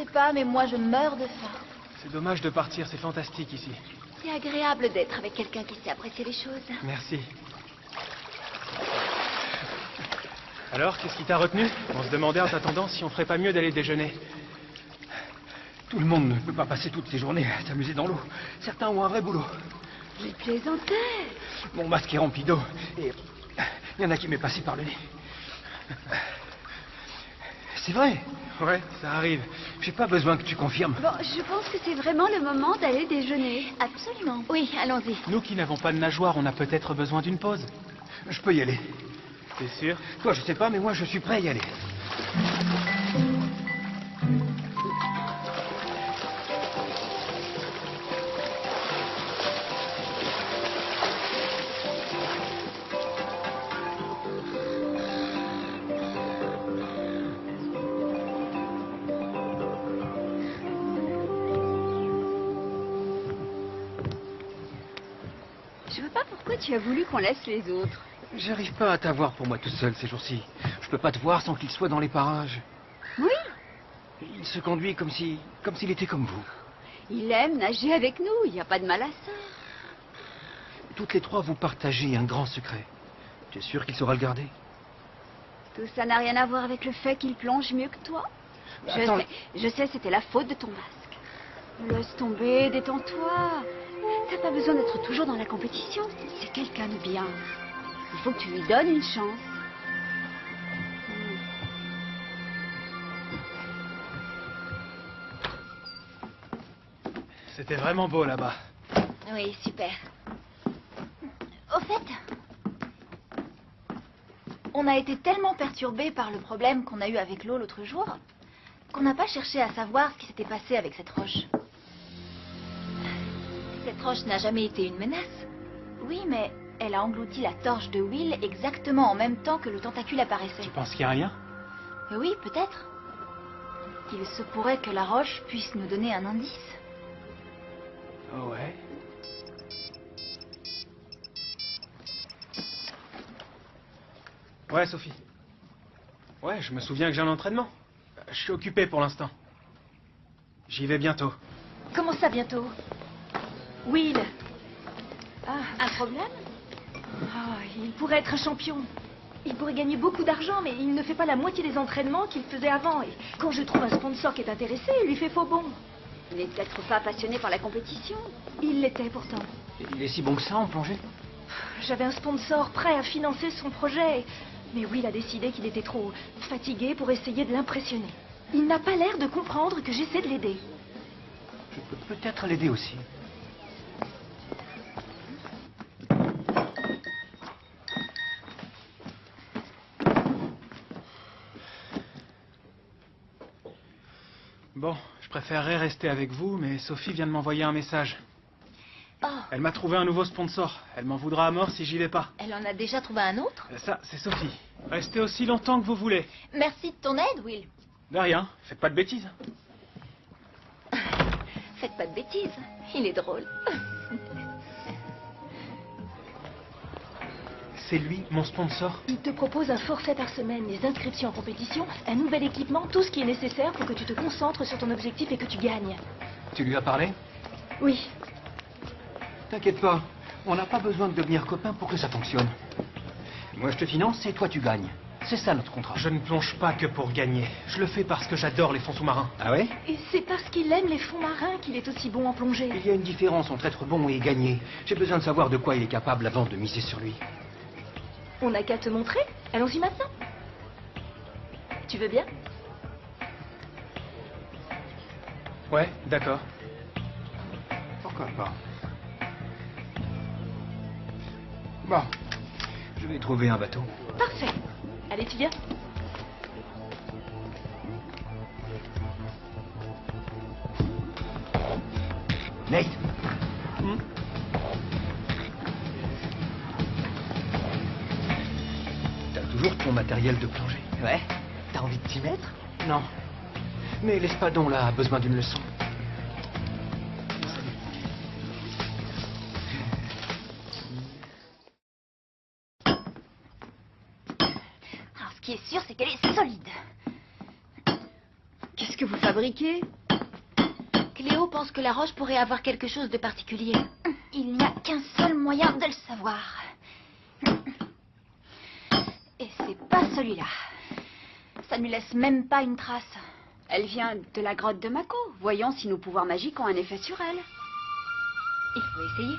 sais pas, mais moi je meurs de faim. C'est dommage de partir, c'est fantastique ici. C'est agréable d'être avec quelqu'un qui sait apprécier les choses. Merci. Alors, qu'est-ce qui t'a retenu? On se demandait en t'attendant si on ferait pas mieux d'aller déjeuner. Tout le monde ne peut pas passer toutes ses journées à s'amuser dans l'eau. Certains ont un vrai boulot. J'ai plaisanté. Mon masque est rempli d'eau et il y en a qui m'est passé par le nez. C'est vrai. Ouais, ça arrive. J'ai pas besoin que tu confirmes. Bon, je pense que c'est vraiment le moment d'aller déjeuner. Absolument. Oui, allons-y. Nous qui n'avons pas de nageoire, on a peut-être besoin d'une pause. Je peux y aller. T'es sûr? Toi, je sais pas, mais moi, je suis prêt à y aller. Je vois pas pourquoi tu as voulu qu'on laisse les autres. J'arrive pas à t'avoir pour moi tout seul ces jours-ci. Je peux pas te voir sans qu'il soit dans les parages. Oui, Il se conduit comme s'il était comme vous. il aime nager avec nous, il n'y a pas de mal à ça. Toutes les trois, vous partagez un grand secret. Tu es sûr qu'il saura le garder? Tout ça n'a rien à voir avec le fait qu'il plonge mieux que toi. Attends, Je sais, c'était la faute de ton masque. Laisse tomber, détends-toi. T'as pas besoin d'être toujours dans la compétition. C'est quelqu'un de bien. Il faut que tu lui donnes une chance. C'était vraiment beau là-bas. Oui, super. Au fait, on a été tellement perturbés par le problème qu'on a eu avec l'eau l'autre jour qu'on n'a pas cherché à savoir ce qui s'était passé avec cette roche. Cette roche n'a jamais été une menace. Oui, mais elle a englouti la torche de Will exactement en même temps que le tentacule apparaissait. Tu penses qu'il y a rien? Oui, peut-être. Il se pourrait que la roche puisse nous donner un indice. Ouais. Ouais, Sophie. Ouais, je me souviens que j'ai un entraînement. Je suis occupé pour l'instant. J'y vais bientôt. Comment ça, bientôt? Will. Un problème? Il pourrait être un champion. Il pourrait gagner beaucoup d'argent, mais il ne fait pas la moitié des entraînements qu'il faisait avant. Et quand je trouve un sponsor qui est intéressé, il lui fait faux bon. Il n'est peut-être pas passionné par la compétition. Il l'était pourtant. il est si bon que ça en plongée? J'avais un sponsor prêt à financer son projet. Mais Will a décidé qu'il était trop fatigué pour essayer de l'impressionner. Il n'a pas l'air de comprendre que j'essaie de l'aider. Je peux peut-être l'aider aussi. Bon, je préférerais rester avec vous, mais Sophie vient de m'envoyer un message. Oh, Elle m'a trouvé un nouveau sponsor. Elle m'en voudra à mort si j'y vais pas. elle en a déjà trouvé un autre? Ça, c'est Sophie. Restez aussi longtemps que vous voulez. Merci de ton aide, Will. De rien, faites pas de bêtises. Faites pas de bêtises. Il est drôle. C'est lui, mon sponsor. Il te propose un forfait par semaine, des inscriptions en compétition, un nouvel équipement, tout ce qui est nécessaire pour que tu te concentres sur ton objectif et que tu gagnes. Tu lui as parlé? Oui. T'inquiète pas, on n'a pas besoin de devenir copains pour que ça fonctionne. Moi je te finance et toi tu gagnes. C'est ça notre contrat. Je ne plonge pas que pour gagner. Je le fais parce que j'adore les fonds sous-marins. Ah ouais? Et c'est parce qu'il aime les fonds marins qu'il est aussi bon en plongée. Il y a une différence entre être bon et gagner. J'ai besoin de savoir de quoi il est capable avant de miser sur lui. On n'a qu'à te montrer. Allons-y maintenant. Tu veux bien? Ouais, d'accord. Pourquoi pas? Bon, je vais trouver un bateau. Parfait. Allez, tu viens? Nate! T'as toujours ton matériel de plongée? Ouais. T'as envie de t'y mettre? Non. Mais l'espadon, là, a besoin d'une leçon. Alors, ce qui est sûr, c'est qu'elle est solide. Qu'est-ce que vous fabriquez? Cléo pense que la roche pourrait avoir quelque chose de particulier. Il n'y a qu'un seul moyen de le savoir. Et c'est pas celui-là. Ça ne lui laisse même pas une trace. Elle vient de la grotte de Mako. Voyons si nos pouvoirs magiques ont un effet sur elle. Il faut essayer.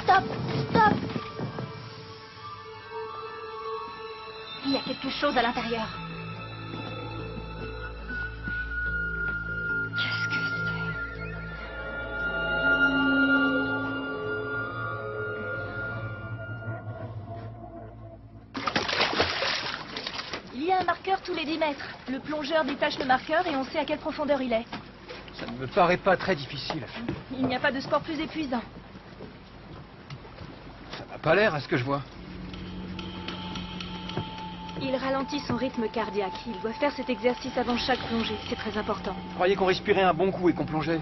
Stop, stop. Il y a quelque chose à l'intérieur. Qu'est-ce que c'est? Il y a un marqueur tous les 10 mètres. Le plongeur détache le marqueur et on sait à quelle profondeur il est. Ça ne me paraît pas très difficile. Il n'y a pas de sport plus épuisant. Ça n'a pas l'air à ce que je vois. Il ralentit son rythme cardiaque. Il doit faire cet exercice avant chaque plongée. C'est très important. Je croyais qu'on respirait un bon coup et qu'on plongeait.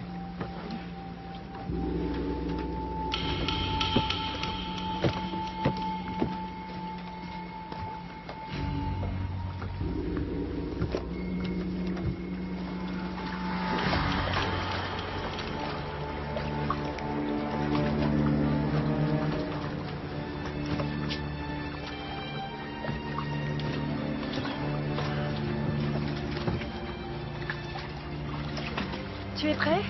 Tu es prêt?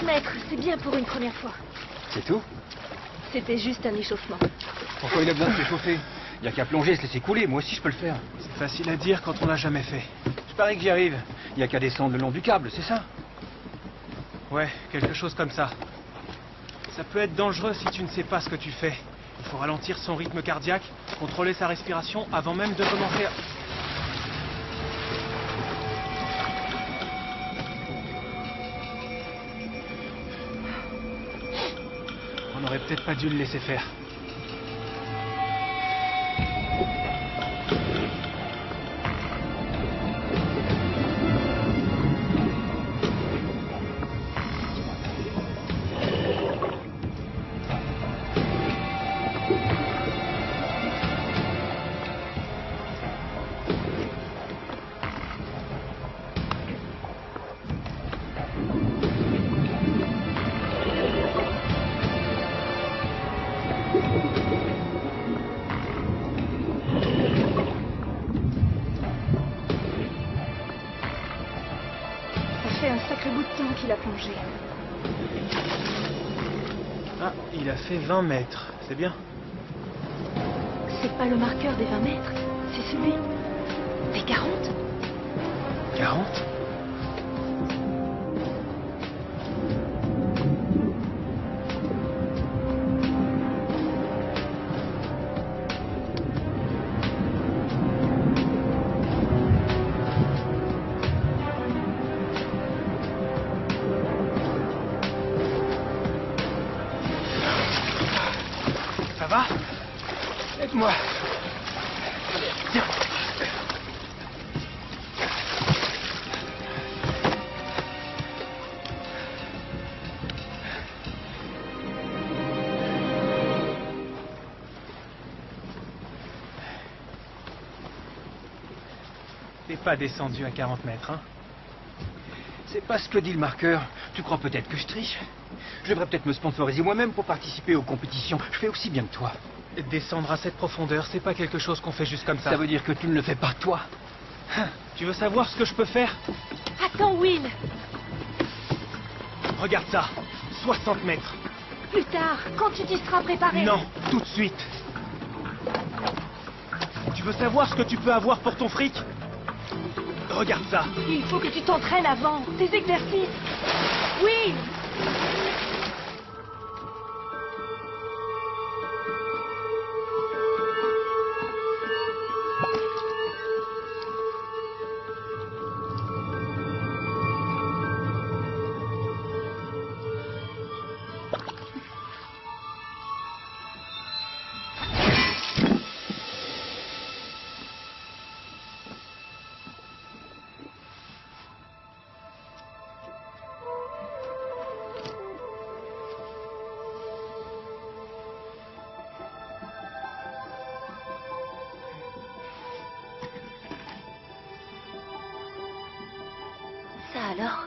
Mètres, c'est bien pour une première fois. C'est tout? C'était juste un échauffement. Pourquoi il a besoin de s'échauffer? Il n'y a qu'à plonger et se laisser couler. Moi aussi, je peux le faire. C'est facile à dire quand on l'a jamais fait. Je parie que j'y arrive. Il n'y a qu'à descendre le long du câble, c'est ça? Ouais, quelque chose comme ça. Ça peut être dangereux si tu ne sais pas ce que tu fais. Il faut ralentir son rythme cardiaque, contrôler sa respiration avant même de commencer à... On n'aurait peut-être pas dû le laisser faire. Un sacré bout de temps qu'il a plongé. Ah, il a fait 20 mètres, c'est bien. C'est pas le marqueur des 20 mètres, c'est celui des 40. 40? Ça va? Aide-moi. Tiens. T'es pas descendu à 40 mètres, hein? C'est pas ce que dit le marqueur. Tu crois peut-être que je triche? Je devrais peut-être me sponsoriser moi-même pour participer aux compétitions. Je fais aussi bien que toi. Descendre à cette profondeur, c'est pas quelque chose qu'on fait juste comme ça. Ça veut dire que tu ne le fais pas toi. Tu veux savoir ce que je peux faire? Attends, Will. Regarde ça. 60 mètres. Plus tard, quand tu t'y seras préparé. Non, tout de suite. Tu veux savoir ce que tu peux avoir pour ton fric? Regarde ça. Il faut que tu t'entraînes avant. Tes exercices. Will. Ça alors?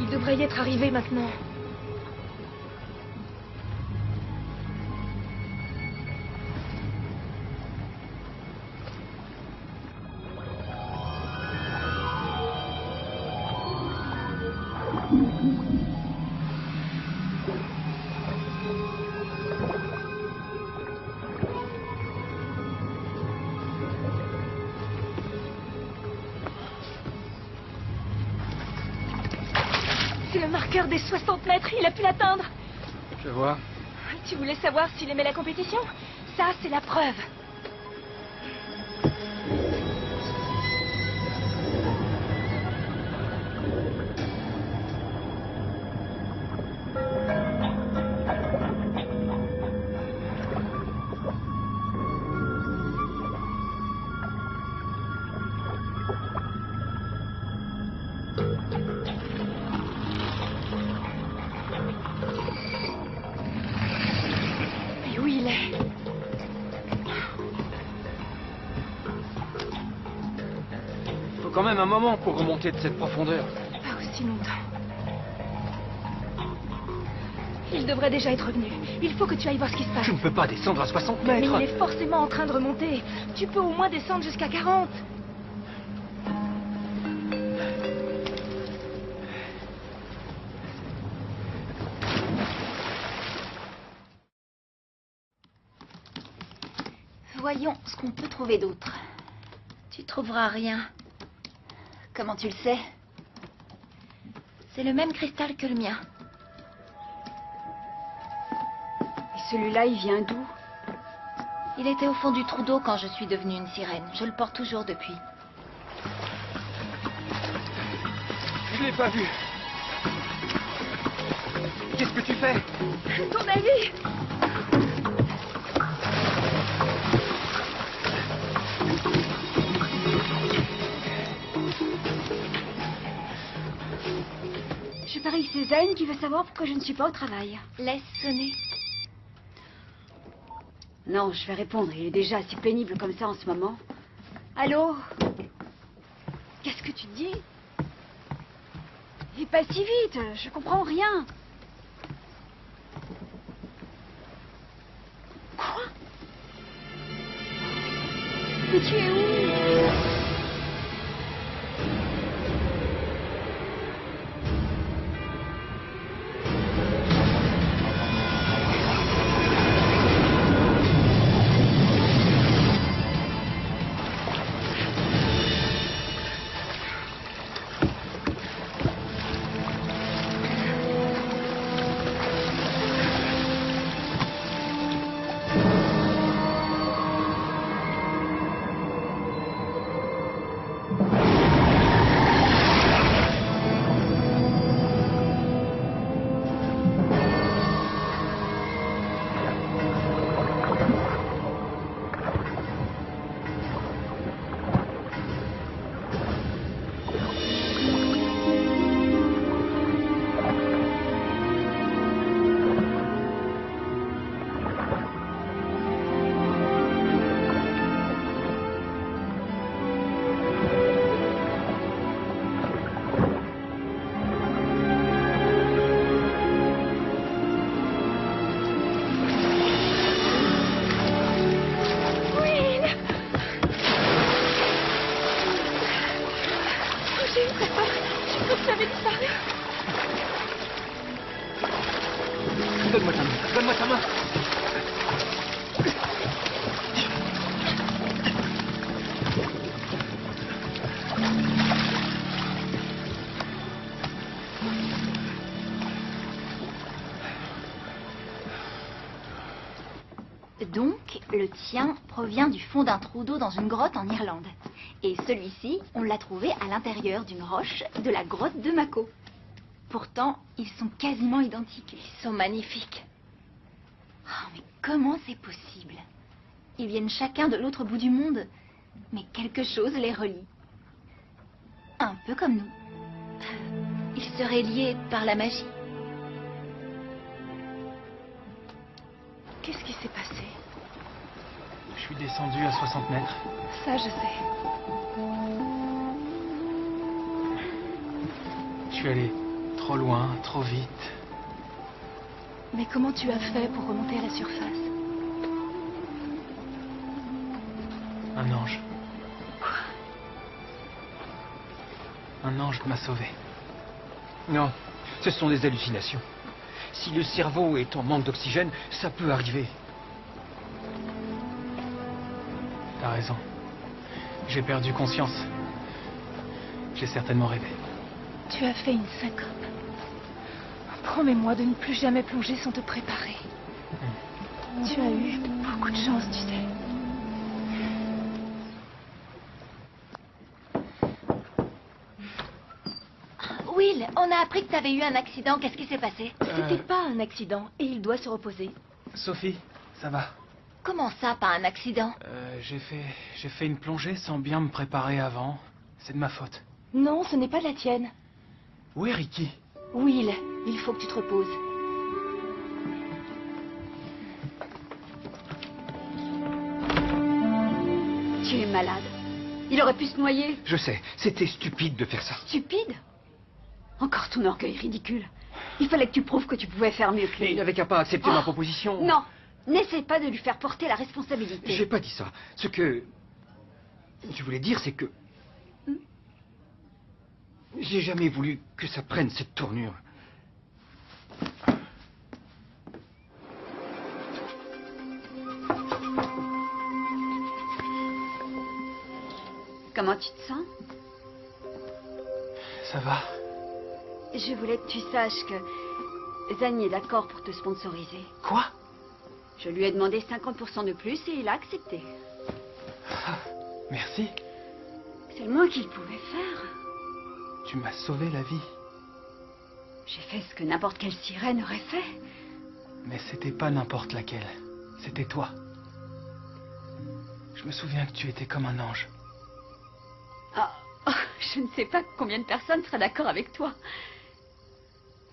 Il devrait y être arrivé maintenant. C'est le marqueur des 60 mètres. Il a pu l'atteindre. Je vois. Tu voulais savoir s'il aimait la compétition? Ça, c'est la preuve. Et où il est? Faut quand même un moment pour remonter de cette profondeur. Pas aussi longtemps. Il devrait déjà être revenu. Il faut que tu ailles voir ce qui se passe. Je ne peux pas descendre à 60 Mais mètres. il est forcément en train de remonter. Tu peux au moins descendre jusqu'à 40. Voyons ce qu'on peut trouver d'autre. Tu trouveras rien. Comment tu le sais? C'est le même cristal que le mien. Et celui-là, il vient d'où? Il était au fond du trou d'eau quand je suis devenue une sirène. Je le porte toujours depuis. Je l'ai pas vu. Qu'est-ce que tu fais? Ton avis? Je parie que c'est Zen qui veut savoir pourquoi je ne suis pas au travail. Laisse sonner. Non, je vais répondre. Il est déjà assez pénible comme ça en ce moment. Allô? Qu'est-ce que tu dis? Et pas si vite, je comprends rien. Quoi? Mais tu es où? Donne-moi ta main. Donne-moi ta main. Donc, le tien provient du fond d'un trou d'eau dans une grotte en Irlande. Et celui-ci, on l'a trouvé à l'intérieur d'une roche de la grotte de Mako. Pourtant, ils sont quasiment identiques. Ils sont magnifiques. Oh, mais comment c'est possible? Ils viennent chacun de l'autre bout du monde, mais quelque chose les relie. Un peu comme nous. Ils seraient liés par la magie. Qu'est-ce qui s'est passé? Je suis descendu à 60 mètres. Ça, je sais. Je suis allé trop loin, trop vite. Mais comment tu as fait pour remonter à la surface? Un ange. Un ange m'a sauvé. Non, ce sont des hallucinations. Si le cerveau est en manque d'oxygène, ça peut arriver. T'as raison. J'ai perdu conscience. J'ai certainement rêvé. Tu as fait une syncope. Promets-moi de ne plus jamais plonger sans te préparer. Tu as eu beaucoup de chance, tu sais. Will, on a appris que t'avais eu un accident. Qu'est-ce qui s'est passé? C'était pas un accident et il doit se reposer. Sophie, ça va? Comment ça, pas un accident? J'ai fait une plongée sans bien me préparer avant. C'est de ma faute. Non, ce n'est pas de la tienne. Où est Ricky? Will, il faut que tu te reposes. Tu es malade. Il aurait pu se noyer. Je sais, c'était stupide de faire ça. Stupide. Encore ton orgueil ridicule. Il fallait que tu prouves que tu pouvais faire mieux que Et lui. il n'avait qu'à pas accepter ma proposition. Non, n'essaie pas de lui faire porter la responsabilité. J'ai pas dit ça. Ce que je voulais dire, c'est que j'ai jamais voulu que ça prenne cette tournure. Comment tu te sens? Ça va? Je voulais que tu saches que Zane est d'accord pour te sponsoriser. Quoi? Je lui ai demandé 50% de plus et il a accepté. Ah, merci. C'est le moins qu'il pouvait faire. Tu m'as sauvé la vie. J'ai fait ce que n'importe quelle sirène aurait fait. Mais c'était pas n'importe laquelle. C'était toi. Je me souviens que tu étais comme un ange. Oh, je ne sais pas combien de personnes seraient d'accord avec toi.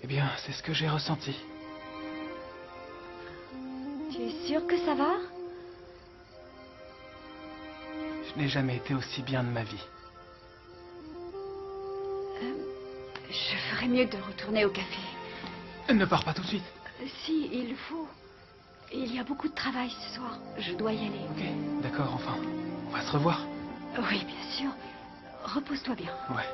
Eh bien, c'est ce que j'ai ressenti. Tu es sûr que ça va? Je n'ai jamais été aussi bien de ma vie. Je ferais mieux de retourner au café. Ne pars pas tout de suite. Si, il faut. Il y a beaucoup de travail ce soir. Je dois y aller. Ok, d'accord, enfin. On va se revoir. Oui, bien sûr. Repose-toi bien. Ouais.